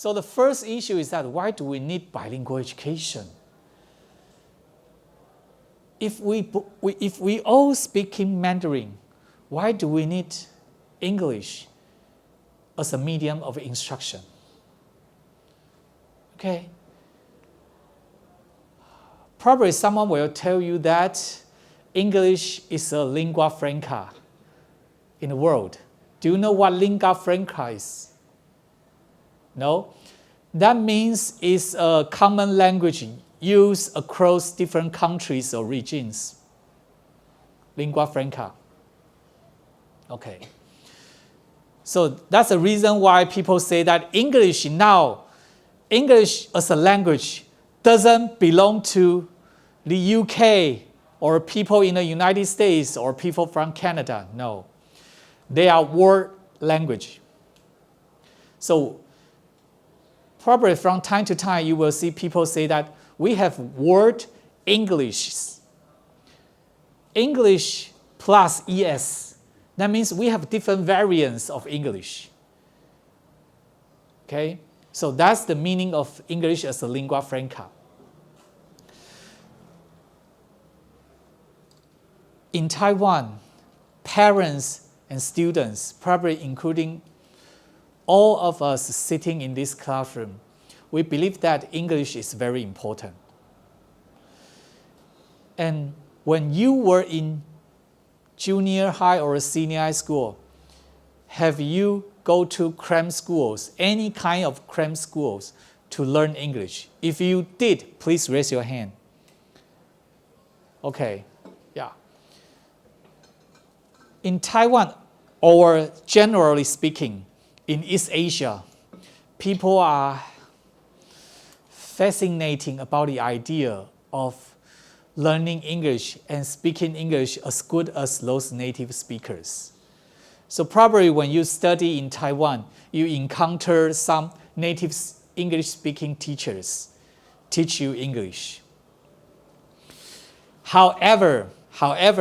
So the first issue is that why do we need bilingual education? If we all speaking Mandarin, why do we need English as a medium of instruction? Okay. Probably someone will tell you that English is a lingua franca in the world. Do you know what lingua franca is? No? That means it's a common language used across different countries or regions. Lingua franca. Okay. So that's the reason why people say that English as a language doesn't belong to the UK or people in the United States or people from Canada. No. They are world language. So probably from time to time you will see people say that we have word English. English plus ES. That means we have different variants of English. Okay? So that's the meaning of English as a lingua franca. In Taiwan, parents and students, probably including all of us sitting in this classroom, we believe that English is very important. And when you were in junior high or senior high school, have you go to cram schools, any kind of cram schools, to learn English? If you did, please raise your hand. Okay, yeah. In Taiwan, or generally speaking, in East Asia, people are fascinating about the idea of learning English and speaking English as good as those native speakers. So probably when you study in Taiwan, you encounter some native English-speaking teachers teach you English. However,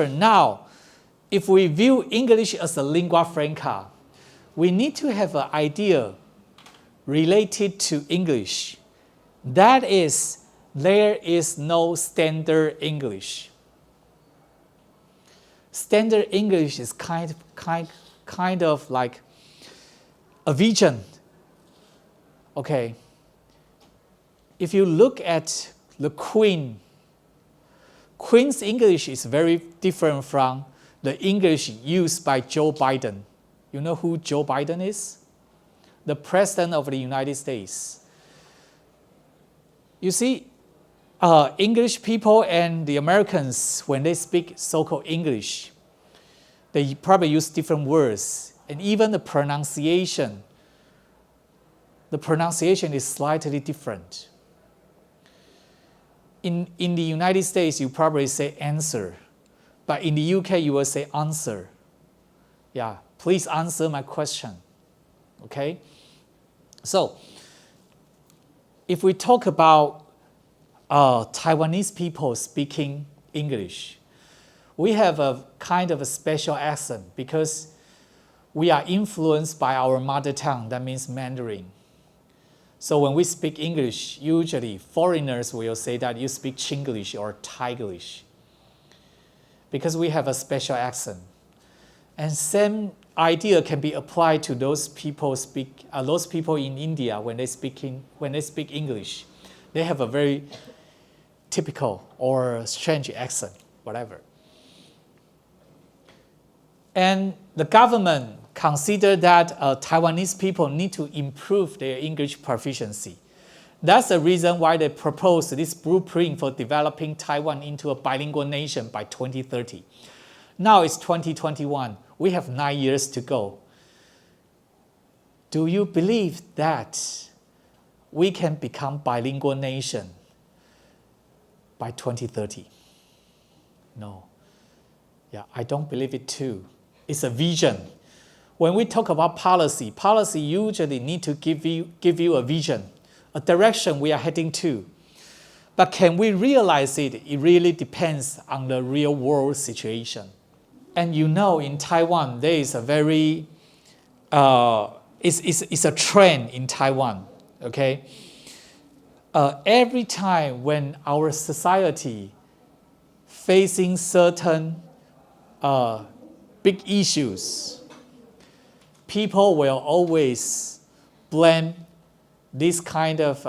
now, if we view English as a lingua franca, we need to have an idea related to English. That is, there is no standard English. Standard English is kind of like a vision. Okay. If you look at the Queen's English is very different from the English used by Joe Biden. You know who Joe Biden is? The President of the United States. You see, English people and the Americans, when they speak so-called English, they probably use different words. And even the pronunciation is slightly different. In the United States, you probably say answer. But in the UK, you will say answer. Yeah, please answer my question. Okay? So, if we talk about Taiwanese people speaking English, we have a kind of a special accent because we are influenced by our mother tongue, that means Mandarin. So when we speak English, usually foreigners will say that you speak Chinglish or Thaiglish because we have a special accent. And same idea can be applied to those people in India when they speak English. They have a very typical or strange accent, whatever. And the government considered that Taiwanese people need to improve their English proficiency. That's the reason why they proposed this blueprint for developing Taiwan into a bilingual nation by 2030. Now it's 2021. We have 9 years to go. Do you believe that we can become bilingual nation by 2030? No. Yeah, I don't believe it too. It's a vision. When we talk about policy usually need to give you a vision, a direction we are heading to. But can we realize it? It really depends on the real world situation. And you know, in Taiwan, there is a very, it's a trend in Taiwan. Okay? Every time when our society facing certain big issues, people will always blame this kind of,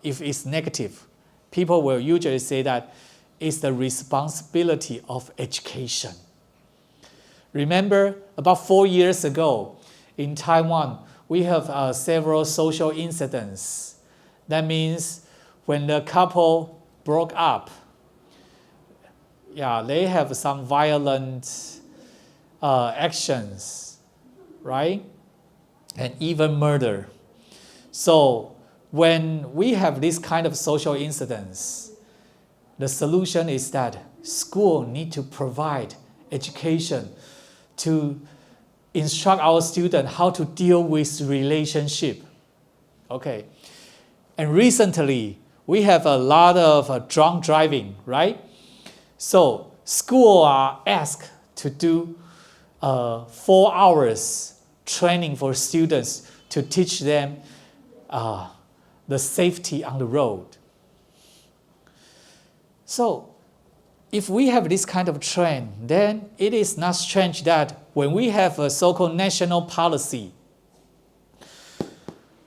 if it's negative, people will usually say that it's the responsibility of education. Remember, about 4 years ago in Taiwan, we have several social incidents. That means when the couple broke up, they have some violent actions, right? And even murder. So when we have this kind of social incidents, the solution is that school need to provide education to instruct our students how to deal with relationship. Okay. And recently, we have a lot of drunk driving, right? So school are asked to do 4 hours training for students to teach them the safety on the road. So if we have this kind of trend, then it is not strange that when we have a so-called national policy,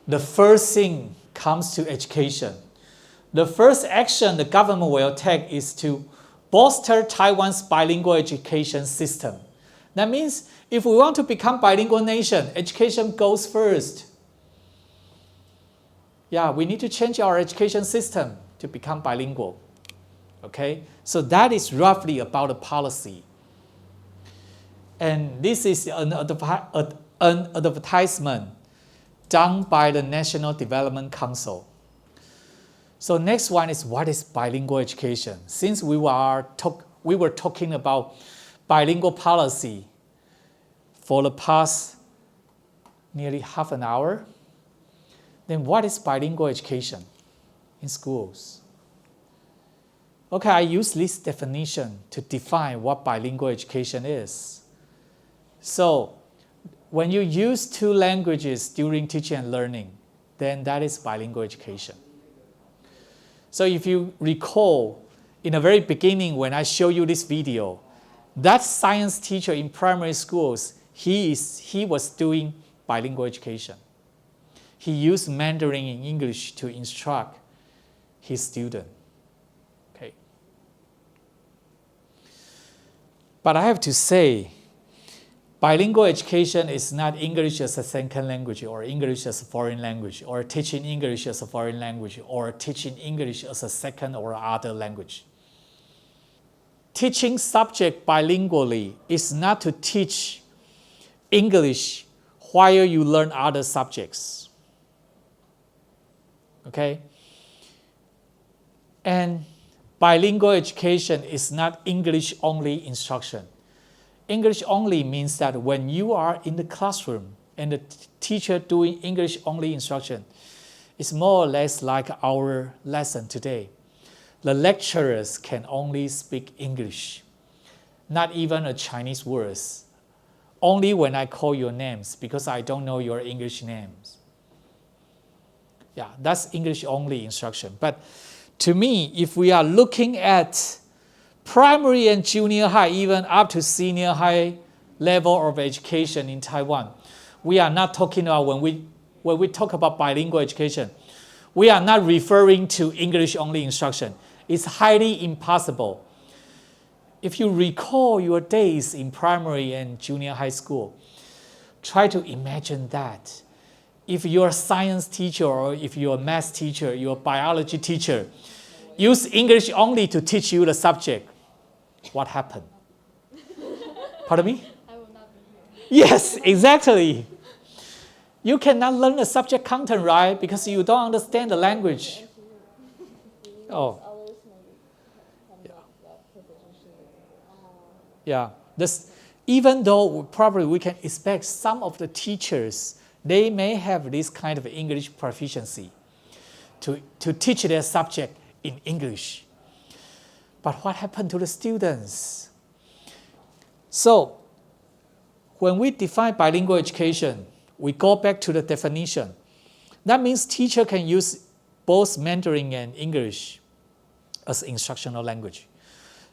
the first thing comes to education. The first action the government will take is to bolster Taiwan's bilingual education system. That means if we want to become bilingual nation, education goes first. We need to change our education system to become bilingual. Okay, so that is roughly about the policy. And this is an advertisement done by the National Development Council. So next one is, what is bilingual education? Since we were talking about bilingual policy for the past nearly half an hour, then what is bilingual education in schools? Okay, I use this definition to define what bilingual education is. So when you use 2 languages during teaching and learning, then that is bilingual education. So if you recall, in the very beginning when I show you this video, that science teacher in primary schools, he was doing bilingual education. He used Mandarin and English to instruct his student. Okay. But I have to say, bilingual education is not English as a second language or English as a foreign language or teaching English as a foreign language or teaching English as a second or other language. Teaching subject bilingually is not to teach English while you learn other subjects. Okay? And bilingual education is not English-only instruction. English only means that when you are in the classroom and the teacher doing English only instruction, it's more or less like our lesson today. The lecturers can only speak English, not even a Chinese words. Only when I call your names, because I don't know your English names. That's English only instruction. But to me, if we are looking at primary and junior high, even up to senior high level of education in Taiwan, we are not talking about, when we talk about bilingual education, we are not referring to English-only instruction. It's highly impossible. If you recall your days in primary and junior high school, try to imagine that. If you're a science teacher or if you're a math teacher, you're a biology teacher, use English only to teach you the subject, what happened? Pardon me? I will not be here. Yes, exactly. You cannot learn the subject content, right? Because you don't understand the language. Oh. Even though probably we can expect some of the teachers, they may have this kind of English proficiency to teach their subject in English. But what happened to the students? So when we define bilingual education, we go back to the definition. That means teacher can use both Mandarin and English as instructional language.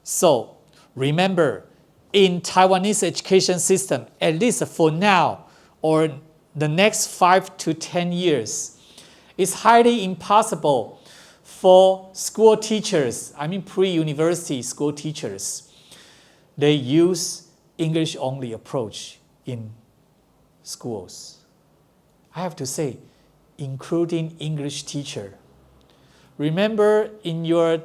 So remember, in Taiwanese education system, at least for now or the next 5 to 10 years, it's highly impossible for school teachers, I mean pre-university school teachers, they use English-only approach in schools. I have to say, including English teacher. Remember in your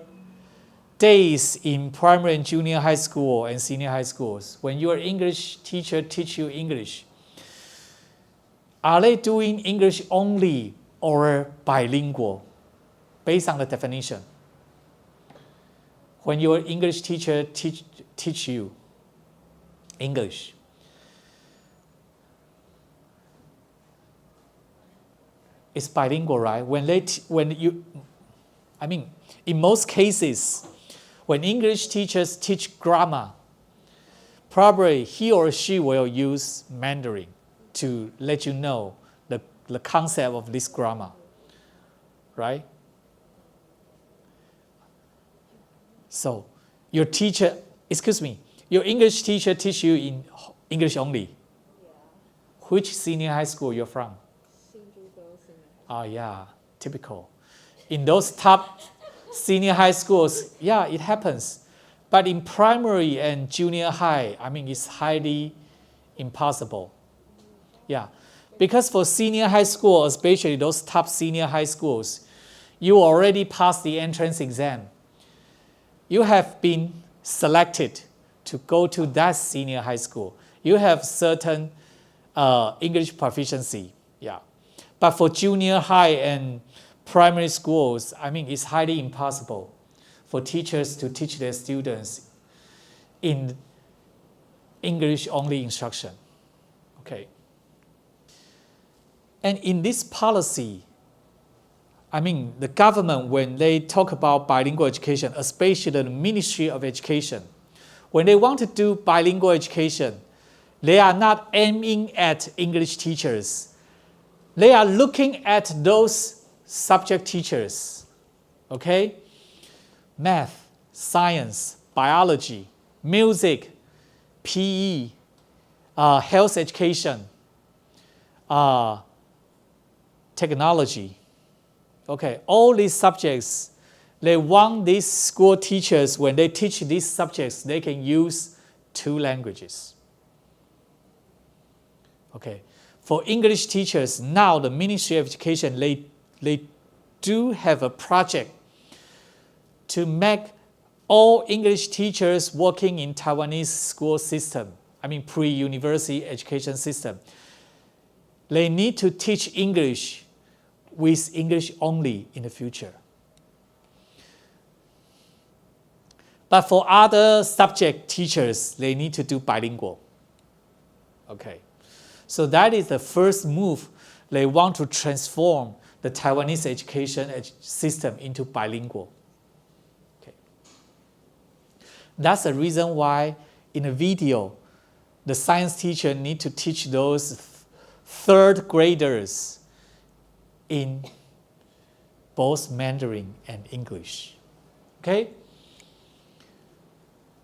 days in primary and junior high school and senior high schools, when your English teacher teach you English, are they doing English only or bilingual? Based on the definition. When your English teacher teach you English, it's bilingual, right? In most cases, when English teachers teach grammar, probably he or she will use Mandarin to let you know the concept of this grammar, right? So your English teacher teach you in English only. Yeah. Which senior high school you're from? Oh yeah, typical. In those top senior high schools, yeah, it happens. But in primary and junior high, it's highly impossible. Yeah, because for senior high school, especially those top senior high schools, you already passed the entrance exam. You have been selected to go to that senior high school. You have certain English proficiency, yeah. But for junior high and primary schools, it's highly impossible for teachers to teach their students in English-only instruction, okay? And in this policy, the government, when they talk about bilingual education, especially the Ministry of Education, when they want to do bilingual education, they are not aiming at English teachers. They are looking at those subject teachers, okay? Math, science, biology, music, PE, health education, technology. Okay, all these subjects, they want these school teachers, when they teach these subjects, they can use 2 languages. Okay, for English teachers, now the Ministry of Education, they do have a project to make all English teachers working in Taiwanese school system, pre-university education system, they need to teach English with English only in the future. But for other subject teachers, they need to do bilingual. Okay, so that is the first move. They want to transform the Taiwanese education system into bilingual. Okay. That's the reason why in the video, the science teacher need to teach those 3rd graders in both Mandarin and English, okay?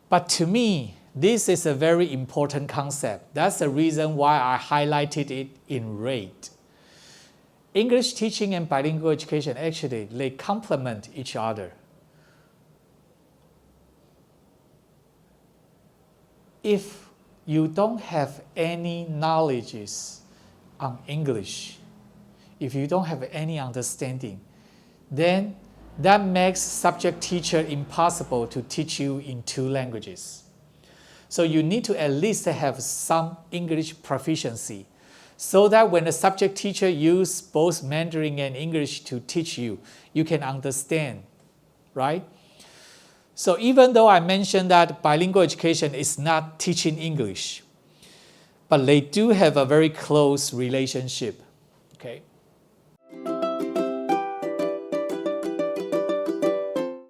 But to me, this is a very important concept. That's the reason why I highlighted it in red. English teaching and bilingual education, actually, they complement each other. If you don't have any knowledges on English, if you don't have any understanding, then that makes subject teacher impossible to teach you in 2 languages. So you need to at least have some English proficiency so that when the subject teacher uses both Mandarin and English to teach you, you can understand, right? So even though I mentioned that bilingual education is not teaching English, but they do have a very close relationship, okay?